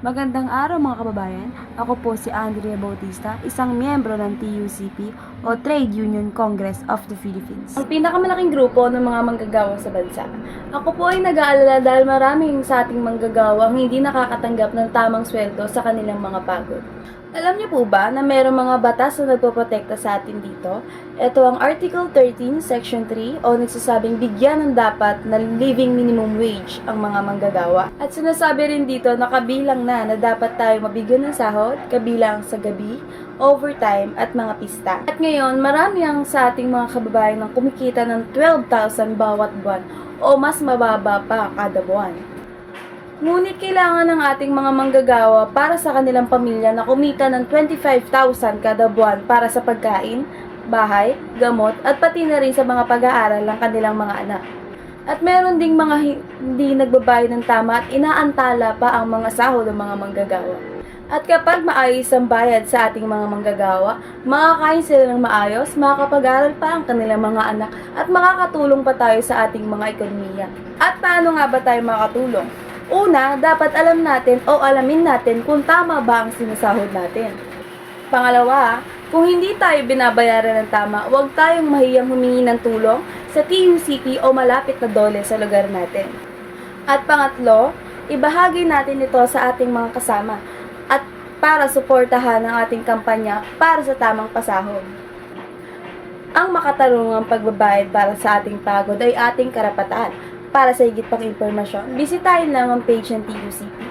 Magandang araw mga kababayan. Ako po si Andrea Bautista, isang miyembro ng TUCP o Trade Union Congress of the Philippines. Ang pinakamalaking grupo ng mga manggagawa sa bansa. Ako po ay nag-aalala dahil maraming sa ating manggagawa ang hindi nakakatanggap ng tamang sweldo sa kanilang mga pagod. Alam niyo po ba na mayroong mga batas na nagpoprotekta sa atin dito? Ito ang Article 13, Section 3 o nagsasabing bigyan ng dapat na living minimum wage ang mga manggagawa. At sinasabi rin dito na kabilang na dapat tayo mabigyan ng sahod, kabilang sa gabi, overtime at mga pista. At ngayon, marami ang sa ating mga kababayan ng kumikita ng 12,000 bawat buwan o mas mababa pa kada buwan. Ngunit kailangan ng ating mga manggagawa para sa kanilang pamilya na kumita ng 25,000 kada buwan para sa pagkain, bahay, gamot at pati na rin sa mga pag-aaral ng kanilang mga anak. At meron ding mga hindi nagbabayad ng tama at inaantala pa ang mga sahod ng mga manggagawa. At kapag maayos ang bayad sa ating mga manggagawa, makakain sila ng maayos, makakapag-aral pa ang kanilang mga anak at makakatulong pa tayo sa ating mga ekonomiya. At paano nga ba tayo makatulong? Una, dapat alam natin o alamin natin kung tama ba ang sinasahod natin. Pangalawa, kung hindi tayo binabayaran ng tama, huwag tayong mahiyang humingi ng tulong sa TUCP o malapit na dole sa lugar natin. At pangatlo, ibahagi natin ito sa ating mga kasama at para suportahan ang ating kampanya para sa tamang pasahod. Ang makatarungang pagbabayad para sa ating pagod ay ating karapatan. Para sa higit pang impormasyon, bisitahin lang ang page ng TUCP.